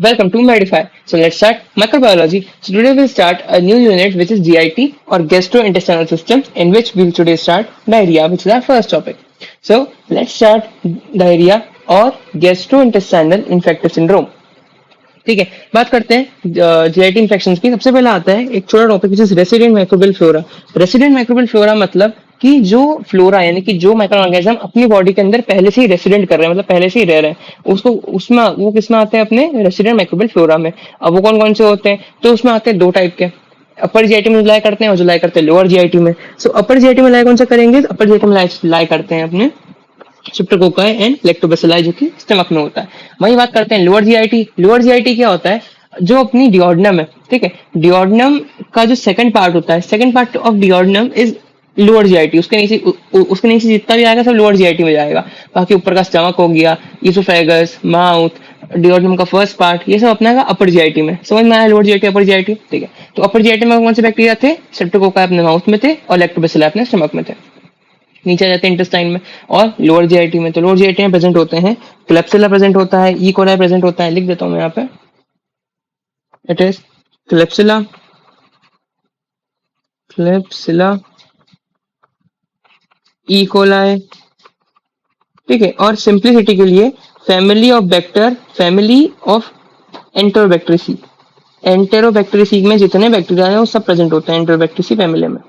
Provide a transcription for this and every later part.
Welcome to Medify. So let's start microbiology. So today we'll start a new unit which is GIT or gastrointestinal system, in which we'll today start diarrhea, which is our first topic. So let's start diarrhea or gastrointestinal infective syndrome. ठीक है, बात करते हैं GIT infection की। सबसे पहले आता है एक छोटा टॉपिक जिस resident microbial flora. Resident microbial flora मतलब कि जो फ्लोरा यानी कि जो माइक्रो ऑर्गेनिज्म अपनी बॉडी के अंदर पहले से ही रेसिडेंट कर रहे हैं, मतलब पहले से ही रह रहे हैं, उसको उसमें वो किसमें आते हैं? अपने रेसिडेंट माइक्रोबियल फ्लोरा में। अब वो कौन कौन से होते हैं? तो उसमें आते हैं दो टाइप के। अपर जीआईटी में लाई करते हैं और जो लाई करते हैं लोअर जीआईटी में। सो अपर जीआईटी में लाई कौन सा करेंगे? अपर जीआईटी में लाई करते हैं अपने स्ट्रेप्टोकोकाई एंड लैक्टोबैसिलाई, जो कि स्टमक में होता है। वही बात करते हैं लोअर जीआईटी। लोअर जीआईटी क्या होता है? जो अपनी डिओडनम है, ठीक है, डिओडनम का जो सेकंड पार्ट होता है, second part of duodenum is lower GIT. उसके नीचे जितना भी आएगा सब लोअर जीआईटी में जाएगा। बाकी ऊपर का स्टमक हो गया, इसोफेगस, माउथ, डिओडनम का फर्स्ट पार्ट, ये सब अपना अपर जीआईटी में। समझ में आया? लोअर जीआईटी, अपर जीआईटी, ठीक है। तो अपर जीआईटी में कौन से बैक्टीरिया थे? स्ट्रेप्टोकोकाई अपने माउथ में थे और लैक्टोबैसिलाई अपने स्टमक में थे। नीचे आ जाते हैं इंटेस्टाइन में। और लोअर जीआईटी में, तो लोअर जीआईटी में प्रेजेंट होते हैं क्लेप्सिला प्रेजेंट होता है, ई कोलाई प्रेजेंट होता है। लिख देता हूँ मैं यहाँ पे, it is Klebsiella, Klebsiella, E coli, ठीक है। और सिंप्लिसिटी के लिए फैमिली ऑफ बैक्टर, फैमिली ऑफ एंटेरोबैक्टेरिसी। एंटेरोबैक्टेरिसी में जितने बैक्टीरिया हैं वो सब प्रेजेंट होते हैं एंटेरोबैक्टेरिसी फैमिली में।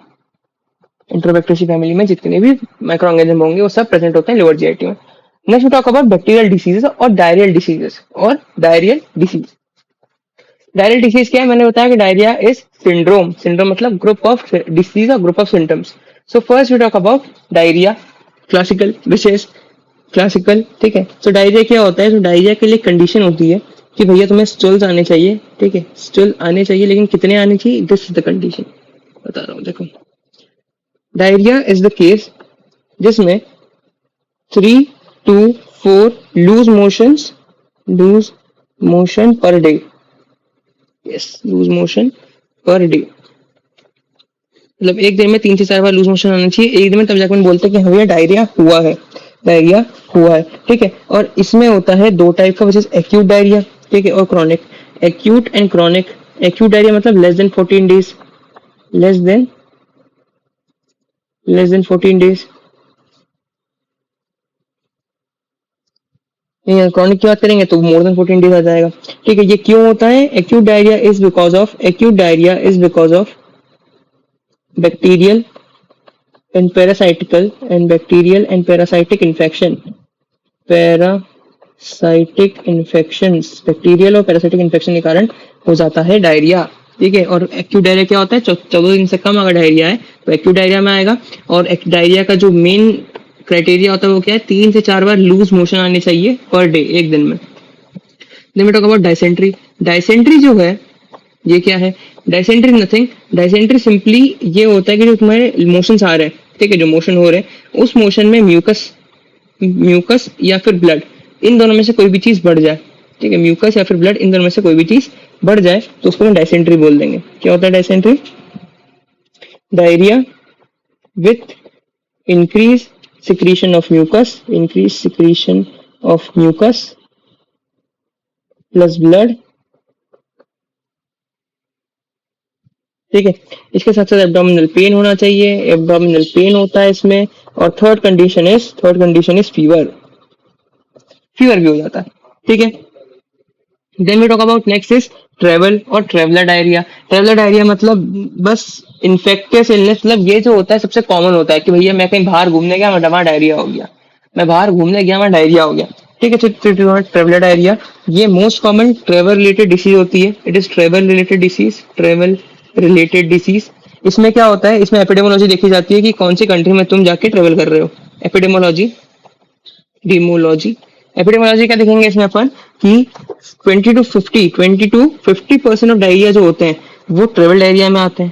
एंटेरोबैक्टेरिसी फैमिली में जितने भी माइक्रो ऑर्गेनिज्म होंगे वो सब प्रेजेंट होते हैं लोअर जीआईटी में। Next we talk about bacterial diseases और डायरियल डिसीजेस। और डायरियल डिसीज, डायरियल डिसीज क्या है? मैंने बताया कि डायरिया इज सिंड्रोम। सिंड्रोम मतलब ग्रुप ऑफ डिसीज और group of symptoms. So first we talk about diarrhoea, classical विशेष क्लासिकल, ठीक है। सो डायरिया क्या होता है? तो डायरिया के लिए कंडीशन होती है कि भैया तुम्हें स्टूल्स आने चाहिए, ठीक है, स्टूल आने चाहिए, लेकिन कितने आने चाहिए? दिस इज द कंडीशन, बता रहा हूँ, देखो। डायरिया इज द केस जिसमें 3 to 4 loose motion per day. Yes, loose motion per day मतलब एक दिन में 3 से 4 बार लूज मोशन आना चाहिए एक दिन में, तब जाकर हम बोलते हैं कि हाँ भैया डायरिया हुआ है, डायरिया हुआ है, ठीक है। और इसमें होता है दो टाइप का, विच इज एक्यूट डायरिया, ठीक है, और chronic. Acute and chronic. Acute diarrhoea मतलब less than 14 days, less than 14 days. Chronic की बात करेंगे तो मोर देन 14 डेज आ जाएगा, ठीक है। ये क्यों होता है? Acute diarrhoea is because of bacterial and parasitic infection, parasitic infections, bacterial और पैरासाइटिक इन्फेक्शन के कारण हो जाता है डायरिया, ठीक है। और एक्यूट डायरिया क्या होता है? 14 दिन से कम अगर डायरिया है तो एक्यूट डायरिया में आएगा। और डायरिया का जो मेन क्राइटेरिया होता है वो क्या है? 3 से 4 बार लूज मोशन आने चाहिए पर डे, एक दिन में। Then we talk about dysentery. Dysentery जो है ये क्या है? डायसेंट्री नथिंग, डायसेंट्री सिंपली ये होता है कि जो तुम्हारे मोशंस आ रहे हैं, ठीक है, जो मोशन हो रहे हैं उस मोशन में म्यूकस या फिर ब्लड, इन दोनों में से कोई भी चीज बढ़ जाए, ठीक है, म्यूकस या फिर ब्लड, इन दोनों में से कोई भी चीज बढ़ जाए तो उसको हम डायसेंट्री बोल देंगे। क्या होता है dysentery? Diarrhoea with increase secretion of mucus plus blood, ठीक है। इसके साथ साथ एब्डोमिनल पेन होना चाहिए, एब्डोमिनल पेन होता है इसमें। और third condition is fever, fever भी हो जाता है, ठीक है। Then we talk about next is travel और ट्रेवलर डायरिया। ट्रेवलर डायरिया मतलब बस इन्फेक्टियस इलनेस, मतलब ये जो होता है सबसे कॉमन होता है कि भैया मैं कहीं बाहर घूमने गया, मैं डायरिया हो गया, मैं बाहर घूमने गया, मैं डायरिया हो गया, ठीक है। तो ट्रेवलर डायरिया ये most common travel related disease होती है। It is travel related disease. इसमें क्या होता है? इसमें एपिडेमोलॉजी देखी जाती है कि कौन सी कंट्री में तुम जाके ट्रेवल कर रहे हो। एपिडेमोलॉजी, डेमोलॉजी। एपिडेमोलॉजी क्या देखेंगे इसमें अपन कि 20 to 50% ऑफ डायरिया जो होते हैं वो ट्रेवल डायरिया में आते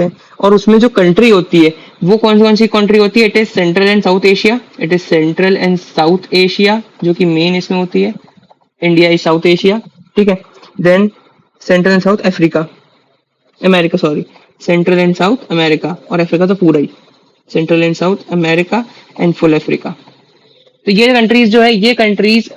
हैं, और उसमें जो कंट्री होती है वो कौन सी कंट्री होती है? It is central and south Asia, जो कि मेन इसमें होती है। इंडिया इज साउथ एशिया, ठीक है। Then central and South America, central and South America, और अफ्रीका तो पूरा ही, central and South America and full Africa, तो ये कंट्रीज जो है, ये कंट्रीज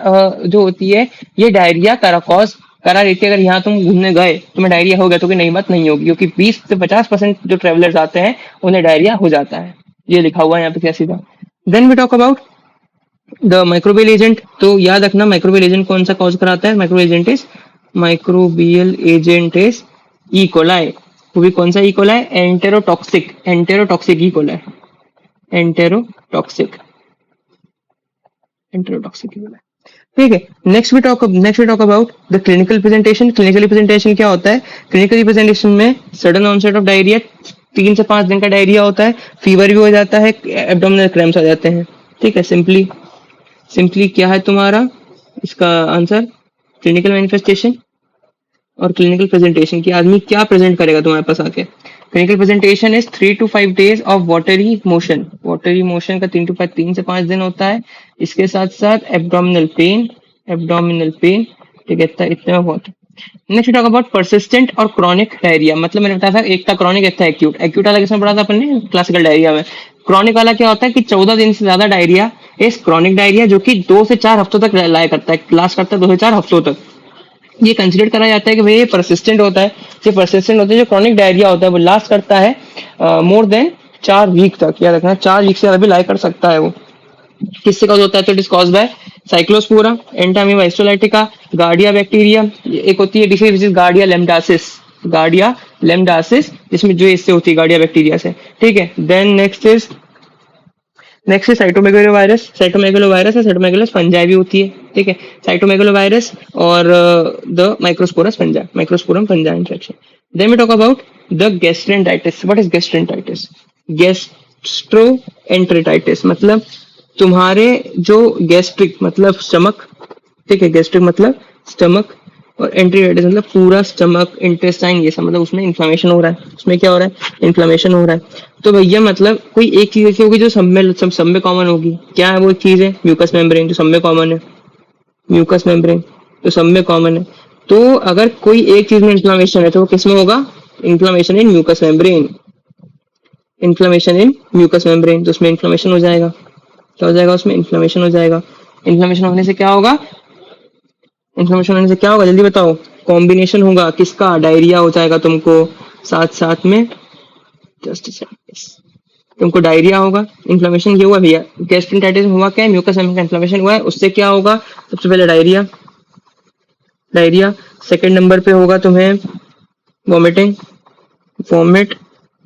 जो होती है, ये डायरिया करा देती है। अगर यहाँ तुम घूमने गए, तुम्हें डायरिया हो गया तो कोई नई बात नहीं होगी, क्योंकि 20 से 50% जो ट्रेवलर्स आते हैं उन्हें डायरिया हो जाता है। ये लिखा हुआ है यहाँ पे क्या सीधा। Then we talk about the microbial agent. तो याद रखना माइक्रोबियल एजेंट कौन सा कॉज कराता है। Microbial agent is E coli. वो भी कौन सा E coli? Enterotoxic E coli. Enterotoxic enterotoxic E coli. ठीक है। Next we talk about the clinical presentation. Clinical presentation क्या होता है? क्लिनिकल प्रेजेंटेशन में सडन ऑनसेट ऑफ डायरिया, 3 से 5 दिन का डायरिया होता है, फीवर भी हो जाता है, एब्डोमिनल क्रैम्प्स आ जाते हैं। ठीक है। सिंपली क्या है तुम्हारा इसका आंसर? क्लिनिकल मैनिफेस्टेशन और क्लिनिकल प्रेजेंटेशन की आदमी क्या प्रेजेंट करेगा तुम्हारे पास आके। Clinical presentation is 3 to 5 days of watery motion. Watery motion का 3 से 5 दिन होता है। इसके साथ साथ एब्डोमिनल पेन। ठीक है, इतना बहुत। नेक्स्ट टॉक अबाउट परसिस्टेंट और क्रॉनिक डायरिया। मतलब मैंने बताया था, एक था क्रॉनिक, एक था एक्यूट। एक्यूट वाला किसमें पढ़ा था अपन ने? क्लासिकल डायरिया में। क्रॉनिक वाला क्या होता है कि 14 दिन से ज्यादा डायरिया इस क्रॉनिक डायरिया, जो कि 2 से 4 हफ्तों तक लाया करता है, लास्ट करता है 2 से 4 हफ्तों तक। ये कंसिडर करा जाता है कि भाई ये परसिस्टेंट होता है। जो परसिस्टेंट होता है, जो क्रॉनिक डायरिया होता है, वो लास्ट करता है मोर देन 4 वीक तक। याद रखना 4 वीक से ज्यादा भी लाई कर सकता है वो। किससे कॉज होता है? तो it is cause by cyclospora, entamoeba histolytica, giardia bacteria. एक होती है डिसीज विच इज गार्डिया लेमडासिस, जिसमें जो इससे होती है गार्डिया बैक्टीरिया से। ठीक है। Then next cytomegalovirus. है साइटोमेगालस फंजाई भी होती है। ठीक है। साइटोमेगालो वायरस और the microsporum fungi infection. Then we talk about the gastroenteritis. What is gastroenteritis? Gastroenteritis मतलब तुम्हारे जो गैस्ट्रिक मतलब स्टमक। ठीक है। गैस्ट्रिक मतलब स्टमक, और एंट्रीटाइटिस मतलब पूरा स्टमक, इंटेस्टाइन, ये सब मतलब उसमें इन्फ्लामेशन हो रहा है। उसमें क्या हो रहा है? इन्फ्लामेशन हो रहा है। तो भैया मतलब कोई एक चीज ऐसी होगी जो सब में कॉमन होगी। क्या है वो एक चीज? है म्यूकस मेम्ब्रेन, जो सब में कॉमन है। म्यूकस मेम्ब्रेन तो सब में कॉमन है। तो अगर कोई एक चीज में इन्फ्लामेशन है तो वो किस में होगा? इन्फ्लामेशन इन म्यूकस मेम्ब्रेन। तो उसमें इन्फ्लामेशन हो जाएगा। क्या हो जाएगा? उसमें इन्फ्लामेशन हो जाएगा। इन्फ्लामेशन होने से क्या होगा? जल्दी बताओ। कॉम्बिनेशन होगा किसका? डायरिया हो जाएगा तुमको। साथ साथ में जस्ट तुमको डायरिया होगा। इन्फ्लामेशन ये हुआ भैया, गैस्ट्रेंटाइटिस हुआ क्या है? म्यूकस मेम्ब्रेन का इन्फ्लामेशन हुआ है, उससे क्या होगा? सबसे पहले डायरिया। सेकंड नंबर पे होगा तुम्हें vomit,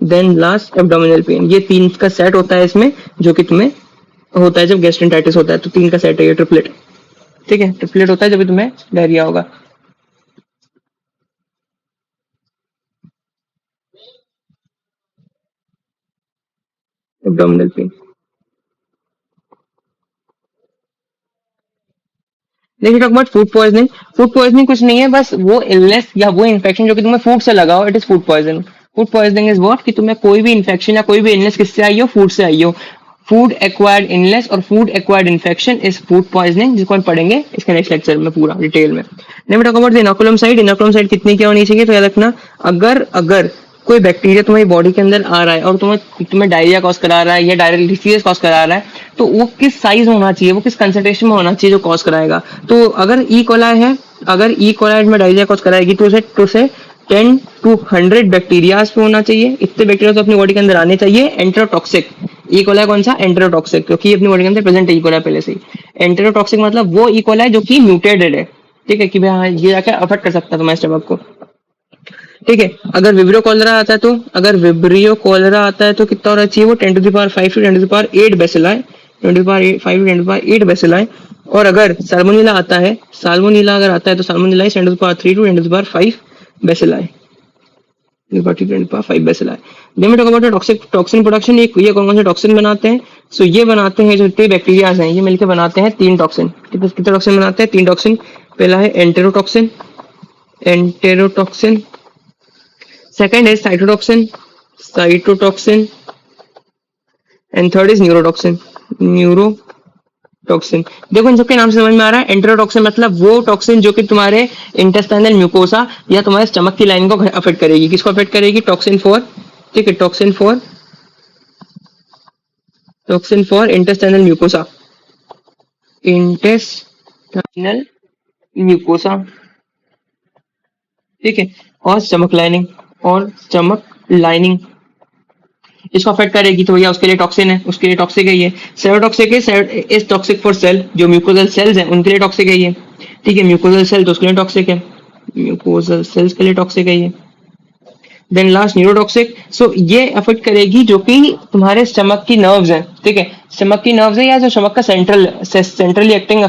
then last abdominal pain. ये 3 का सेट होता है इसमें, जो कि तुम्हें होता है जब गैस्ट्रेंटाइटिस होता है। तो 3 का सेट है ये, ट्रिपलेट। ठीक है। ट्रिपलेट होता है जब भी तुम्हें डायरिया होगा। Abdominal pain. लेकिन talk about food poisoning. Food poisoning कुछ नहीं है, बस वो इलनेस या वो इन्फेक्शन जो कि तुम्हें फूड से लगा हो, it is food poisoning. Food poisoning is what? कि तुम्हें कोई भी इन्फेक्शन या कोई भी इलनेस किससे आई हो? फूड से आई हो। फूड एक्वायर्ड इलनेस और food acquired infection is food poisoning, जिसको हम पढ़ेंगे इसके नेक्स्ट लेक्चर में पूरा डिटेल में। Next talk about the inoculum side. Inoculum side कितनी क्या होनी चाहिए? तो याद रखना, अगर कोई बैक्टीरिया तुम्हारी बॉडी के अंदर आ रहा है और तुम्हें डायरिया कॉज करा रहा है या डायरेक्ट डिसीज कॉज करा रहा है, तो वो किस साइज में होना चाहिए, वो किस कंसंट्रेशन में होना चाहिए जो कॉज कराएगा। तो अगर ई कोलाई है, अगर ई कोलाई में डायरिया कॉज कराएगी तो उसे 10 to 100 बैक्टीरियाज पे होना चाहिए। इतने बैक्टीरिया तो अपनी बॉडी के अंदर आने चाहिए। एंटेरोटॉक्सिक ई कोलाई कौन सा? एंटेरोटॉक्सिक, क्योंकि अपनी बॉडी के अंदर प्रेजेंट है ई कोलाई पहले से ही। एंटेरोटॉक्सिक मतलब वो ई कोलाई जो कि म्यूटेटेड है। ठीक है, कि भाई हाँ ये जाकर अफेक्ट कर सकता है तुम्हारे स्टमक को। ठीक है। अगर विब्रियो कॉलरा आता है तो कितना होना चाहिए? वो 10 to the power 5 to 10 to the power 8 bacilli, 10 to the power 5 to 10 to the power 8 bacilli. और अगर साल्मोनेला आता है तो salmonella 10 to the power 3 to 10 to the power 5 bacilli. Then we talk about toxin production. ये कौन कौन से toxin बनाते हैं? सो ये बनाते हैं जो जितने बैक्टीरिया हैं, ये मिलकर बनाते हैं 3 टॉक्सिन। कितने टॉक्सिन बनाते हैं? 3 टॉक्सिन। पहला है एंटेरोटॉक्सिन, सेकंड है cytotoxin, and third is neurotoxin. देखो इन सबके नाम से समझ में आ रहा है। एंटेरोटॉक्सिन मतलब वो टॉक्सिन जो कि तुम्हारे इंटेस्टाइनल म्यूकोसा या तुम्हारे स्टमक की लाइन को अफेक्ट करेगी। किसको अफेक्ट करेगी? टॉक्सिन 4। ठीक है। Toxin for intestinal mucosa. Intestinal mucosa, ठीक है, और स्टमक लाइनिंग इसको अफेक्ट करेगी, तो भैया उसके लिए टॉक्सिन है, उसके लिए टॉक्सिक है ये। सेरोटॉक्सिक है, इज टॉक्सिक फॉर सेल, जो म्यूकोजल सेल्स हैं उनके लिए टॉक्सिक है ये, ठीक है, म्यूकोजल सेल तो उसके लिए टॉक्सिक है, म्यूकोजल सेल्स के लिए टॉक्सिक है ये। देन लास्ट न्यूरोटॉक्सिक, सो ये अफेक्ट करेगी जो कि तुम्हारे स्टमक की नर्व्स हैं, ठीक है, स्टमक की नर्व्स है या जो स्टमक का सेंट्रली एक्टिंग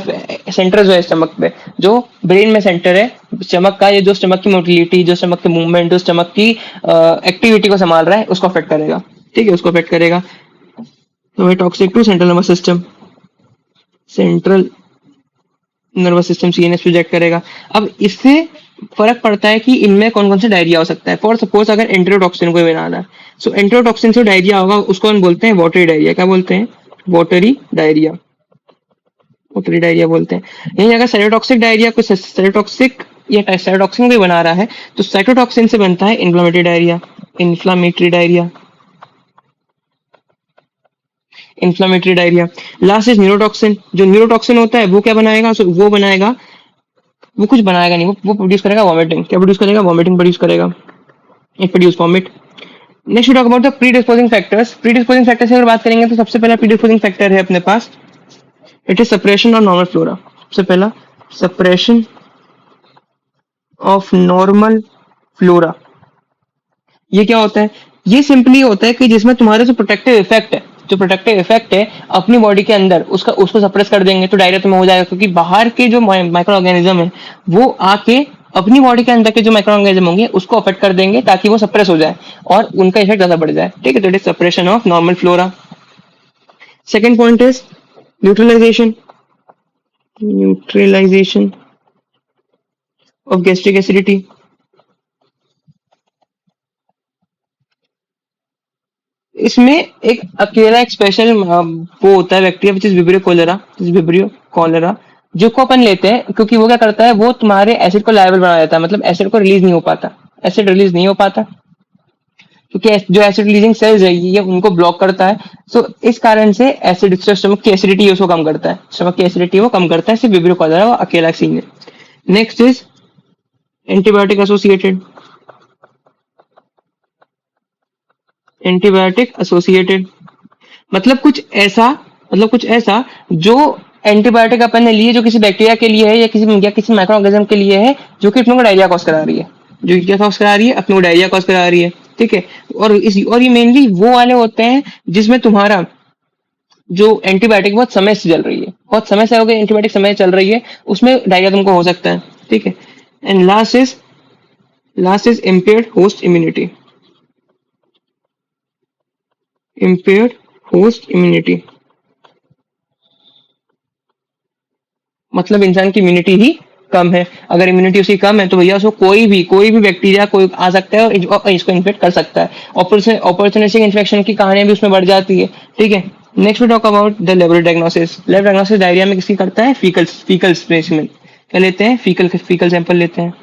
सेंटर जो है स्टमक पे, जो ब्रेन में सेंटर है स्टमक का, ये जो स्टमक की मोटिलिटी, जो स्टमक की मूवमेंट, जो स्टमक की एक्टिविटी को संभाल रहा है उसको अफेक्ट करेगा, ठीक है, उसको अफेक्ट करेगा। तो toxic to central nervous system, central nervous system CNS project करेगा। अब इससे फर्क पड़ता है कि इनमें कौन कौन सा डायरिया हो सकता है। फॉर सपोज अगर एंटेरोटॉक्सिन को बनाना है, सो एंटेरोटॉक्सिन से डायरिया होगा, उसको हम बोलते हैं वाटरी डायरिया। क्या बोलते हैं? वाटरी डायरिया, वाटरी डायरिया बोलते हैं। यही अगर सेरोटॉक्सिक डायरिया को सेरोटॉक्सिक या साइटोटॉक्सिन भी बना रहा है, तो साइटोटॉक्सिन से बनता है inflammatory diarrhoea, inflammatory diarrhoea, inflammatory diarrhoea. Last is neurotoxin, जो न्यूरोटॉक्सिन होता है वो क्या बनाएगा? So, वो बनाएगा, वो कुछ बनाएगा नहीं, वो प्रोड्यूस करेगा वॉमिटिंग। क्या प्रोड्यूस करेगा? वॉमिटिंग प्रोड्यूस करेगा, it produce vomit. Next we talk about the predisposing factors. Predisposing factors की अगर बात करेंगे तो सबसे पहला प्रीडिस्पोजिंग फैक्टर है अपने पास, it is suppression of normal flora. सबसे पहला सप्रेशन ऑफ नॉर्मल फ्लोरा। ये क्या होता है? ये सिंपली होता है कि जिसमें तुम्हारा जो प्रोटेक्टिव इफेक्ट है, जो प्रोटेक्टिव इफेक्ट है अपनी बॉडी के अंदर, उसका उसको सप्रेस कर देंगे तो डायरिया तुम्हें हो जाएगा, क्योंकि बाहर के जो माइक्रो ऑर्गेनिज्म है वो आके अपनी बॉडी के अंदर के जो माइक्रो ऑर्गेनिज्म होंगे उसको अफेक्ट कर देंगे ताकि वो सप्रेस हो जाए और उनका इफेक्ट ज्यादा बढ़ जाए, ठीक है। तो it is suppression of normal flora. Second point is neutralisation, neutralisation of gastric acidity. इसमें एक अकेला एक स्पेशल वो होता है bacteria which is Vibrio cholerae, Vibrio cholerae, जो को अपन लेते हैं क्योंकि वो क्या करता है, वो तुम्हारे एसिड को लायबल बना देता है, मतलब एसिड को रिलीज नहीं हो पाता, एसिड रिलीज नहीं हो पाता क्योंकि जो एसिड रिलीजिंग सेल्स है ये उनको ब्लॉक करता है। सो इस कारण से एसिड, स्टमक की एसिडिटी उसको कम करता है, स्टमक की एसिडिटी वो कम करता है, सिर्फ विब्रियो कोलेरा वो अकेला सीन है। Next is antibiotic associated, antibiotic associated मतलब कुछ ऐसा जो एंटीबायोटिक अपन ने लिए जो किसी बैक्टीरिया के लिए है या किसी माइक्रो ऑर्गेनिज्म के लिए है, जो कि अपने को डायरिया कॉज करा रही है, जो क्या कॉज करा रही है, अपने को डायरिया कॉज करा रही है, ठीक है। और ये मेनली वो वाले होते हैं जिसमें तुम्हारा जो एंटीबायोटिक बहुत समय से चल रही है, बहुत समय से हो गई एंटीबायोटिक समय चल रही है, उसमें डायरिया तुमको हो सकता है, ठीक है। And last is impaired host immunity, impaired host immunity मतलब इंसान की इम्यूनिटी ही कम है। अगर इम्यूनिटी उसकी कम है तो भैया उसको कोई भी बैक्टीरिया कोई आ सकता है और इसको इन्फेक्ट कर सकता है। ऑपॉर्चुनिस्टिक इन्फेक्शन की कहानियां भी उसमें बढ़ जाती है, ठीक है। Next we talk about the laboratory diagnosis. Lab diagnosis diarrhoea में किसकी करता है? Faecal specimen. क्या लेते हैं? फीकल सैंपल लेते हैं,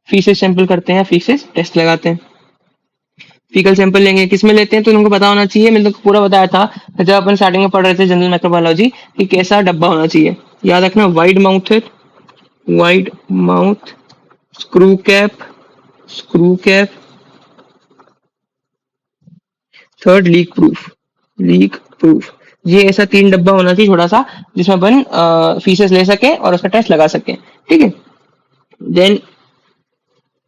फीसेस सैंपल करते हैं, फीसेस टेस्ट लगाते हैं। फीकल सैंपल लेंगे, किसमें लेते हैं तो तुमको पता होना चाहिए, मैंने तुमको पूरा बताया था जब अपन स्टार्टिंग में पढ़ रहे थे जनरल माइक्रोबायोलॉजी कि कैसा डब्बा होना चाहिए। याद रखना, वाइड माउथ है, wide mouth, screw cap, third leak proof. ये ऐसा 3 डब्बा होना चाहिए छोटा सा जिसमें अपन फीसेस ले सके और उसका टेस्ट लगा सके, ठीक है। देन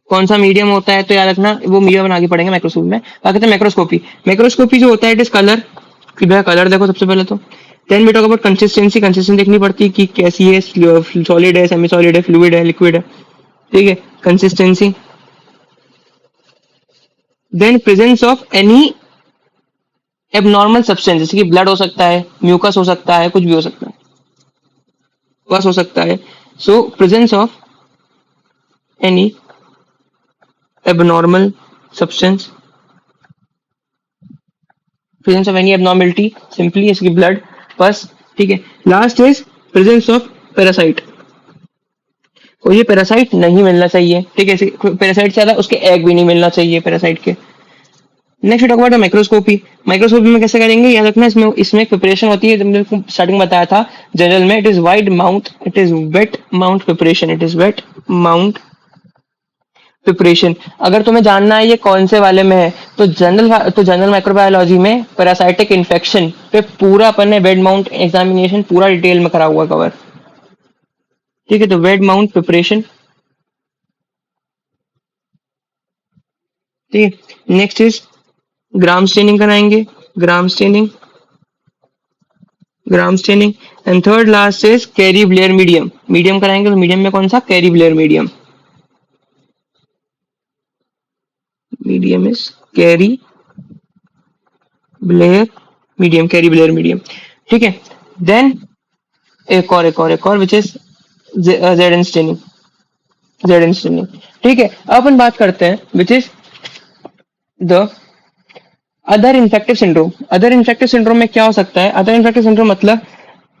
कौन सा मीडियम होता है तो याद रखना, वो मीडियम अपन आगे पढ़ेंगे माइक्रोस्कोप में। बाकी तो माइक्रोस्कोपी जो होता है इट इज कलर, कि भैया कलर देखो सबसे पहले तो। Then we talk about consistency देखनी पड़ती है कि कैसी है, सॉलिड है, सेमी सॉलिड है, फ्लूइड है, लिक्विड है, ठीक है, consistency. Then presence of any abnormal substance, जैसे कि ब्लड हो सकता है, म्यूकस हो सकता है, कुछ भी हो सकता है, बस हो सकता है। So presence of any abnormal substance, presence of any abnormality, simply इसकी ब्लड, बस, ठीक है। Last is presence of parasite. को ये पैरासाइट नहीं मिलना चाहिए, ठीक है, पैरासाइट से ज्यादा उसके एग भी नहीं मिलना चाहिए पैरासाइट के। Next talk about microscopy. Microscopy में कैसे करेंगे, याद रखना, इसमें इसमें प्रिपरेशन होती है, जब मैंने स्टार्टिंग में बताया था जनरल में, it is wide mount, it is wet mount preparation, it is wet mount preparation. अगर तुम्हें जानना है ये कौन से वाले में है, तो जनरल माइक्रोबायोलॉजी में पैरासाइटिक इन्फेक्शन पे पूरा अपन ने वेट माउंट एग्जामिनेशन पूरा डिटेल में करा हुआ कवर। ठीक है, तो वेट माउंट प्रिपरेशन। ठीक है, नेक्स्ट इज ग्राम स्टेनिंग कराएंगे, gram staining, gram staining. And third last is Cary Blair medium, medium कराएंगे, तो मीडियम में कौन सा, Cary Blair medium, medium is Cary Blair medium, Cary Blair medium. ठीक है, देन एक और which is Z N staining, Z N staining. ठीक है, अब अपन बात करते हैं which is the other infective syndrome. Other infective syndrome में क्या हो सकता है, अदर इन्फेक्टिव सिंड्रोम मतलब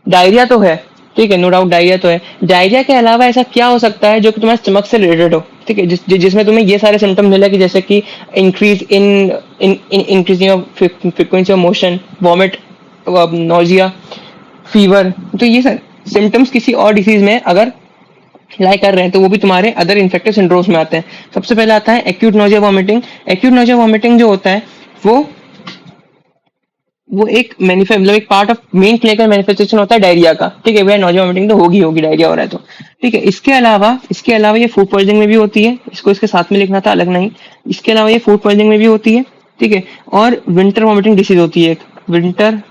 डायरिया तो है, ठीक है, नो डाउट डायरिया तो है, डायरिया के अलावा ऐसा क्या हो सकता है जो कि तुम्हारे स्टमक से रिलेटेड हो, ठीक है, जिसमें तुम्हें ये सारे सिम्टम मिले, कि जैसे कि increase in increasing of frequency of motion, vomit, nausea, fever. तो ये सारे सिम्टम्स किसी और डिसीज में अगर लाई कर रहे हैं तो वो भी तुम्हारे अदर इन्फेक्टिव सिंड्रोम्स में आते हैं। सबसे पहले आता है acute nausea vomiting. Acute nausea vomiting जो होता है वो वो एक मतलब एक part of main clinical manifestation होता है डायरिया का। ठीक है भैया, नोजिया वॉमिटिंग तो होगी होगी, डायरिया हो रहा है तो। ठीक है, इसके अलावा ये फूड पॉइजनिंग में भी होती है, इसको इसके साथ में लिखना था, अलग नहीं। इसके अलावा ये फूड पॉइजनिंग में भी होती है, ठीक है। और विंटर वॉमिटिंग डिसीज होती है एक, विंटर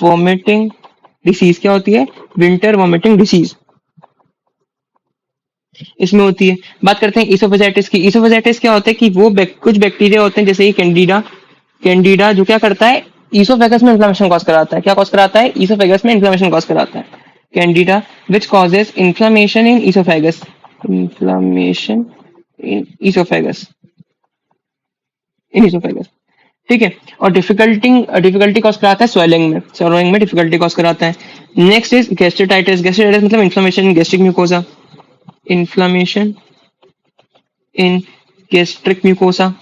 वॉमिटिंग डिसीज क्या होती है, विंटर वॉमिटिंग डिसीज इसमें होती है। बात करते हैं ईसोफेजाइटिस की। ईसोफेजाइटिस क्या होता है कि वो कुछ बैक्टीरिया होते हैं, जैसे ये कैंडिडा, कैंडिडा जो क्या करता है, ईसोफेगस में इन्फ्लेमेशन कॉज कराता है। क्या कॉज कराता है, ईसोफेगस में इन्फ्लेमेशन कॉज कराता है, Candida which causes inflammation in oesophagus, inflammation in oesophagus, in oesophagus. ठीक है, और डिफिकल्टी कॉज कराता है स्वेलिंग में डिफिकल्टी कॉज कराता है। Next is gastritis. गैस्ट्राइटिस मतलब inflammation in gastric mucosa, inflammation in gastric mucosa,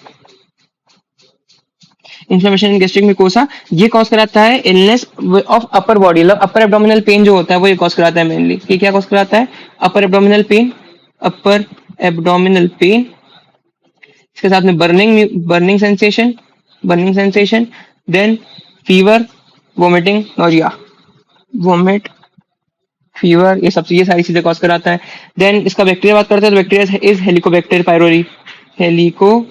inflammation in gastric mucosa ये कॉज कराता है इलनेस ऑफ अपर बॉडी, मतलब अपर एब्डोमिनल पेन जो होता है वो ये कॉज कराता है मेनली। ये क्या कॉज कराता है, upper abdominal pain, upper abdominal pain. इसके साथ में burning sensation, then fever, vomiting, nausea, vomit, fever, ये सारी चीजें कॉज कराता है। देन इसका बैक्टीरिया बात करते हैं, तो bacteria is Helicobacter pylori, Helicobacter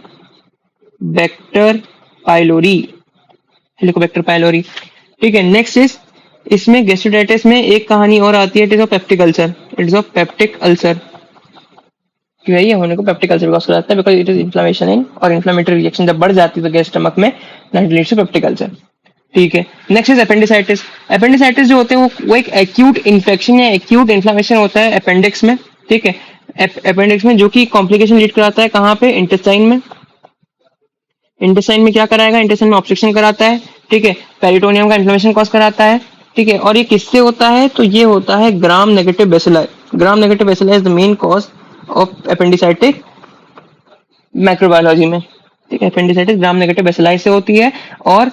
pylori, Helicobacter pylori. ठीक है, नेक्स्ट इज इसमें गैस्ट्रोडाइटिस में एक कहानी और आती है, it is of peptic ulcer, it is of peptic ulcer. क्यों है ये होने को पेप्टिक अल्सर कॉज कराता है, because it is inflammation in और इन्फ्लेमेटरी रिएक्शन जब बढ़ जाती है तो गैस स्टमक में, that leads to peptic ulcer. ठीक है, नेक्स्ट इज अपेंडिसाइटिस। अपेंडिसाइटिस जो होते हैं वो एक एक्यूट इन्फेक्शन या एक्यूट इन्फ्लेमेशन होता है अपेंडिक्स में। ठीक है, अपेंडिक्स में जो कि कॉम्प्लिकेशन लीड कराता है कहाँ पे, इंटेस्टाइन में। इंटेस्टाइन में क्या कराएगा, इंटेस्टाइन में ऑब्स्ट्रक्शन कराता है। ठीक है, पेरिटोनियम का इन्फ्लेमेशन कॉज कराता है। ठीक है, और ये किससे होता है, तो ये होता है gram negative bacilli. Gram negative bacilli is the main cause of appendicitic microbiology में। ठीक है, अपेंडिसाइटिस ग्राम नेगेटिव बेसिलाई से होती है, और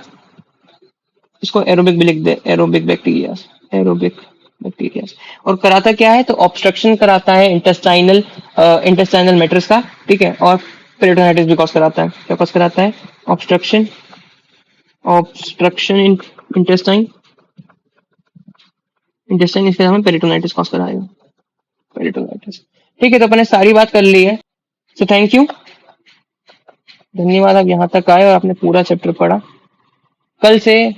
इसको एरोबिक भी लिख दे, एरोबिक बैक्टीरिया, एरोबिक बैक्टीरिया। और कराता क्या है, तो ऑब्स्ट्रक्शन कराता है इंटेस्टाइनल मैटर्स का। ठीक है, और पेरिटोनाइटिस भी कॉज कराता है। क्या कॉज कराता है, ऑब्स्ट्रक्शन, ऑब्स्ट्रक्शन इन इंटेस्टाइन, इंटेस्टाइन इसके हमें पेरिटोनाइटिस कॉज कराएगा, पेरिटोनाइटिस। ठीक है, तो अपने सारी बात कर ली है, सो थैंक यू, धन्यवाद आप यहाँ तक आए और आपने पूरा चैप्टर पढ़ा। कल से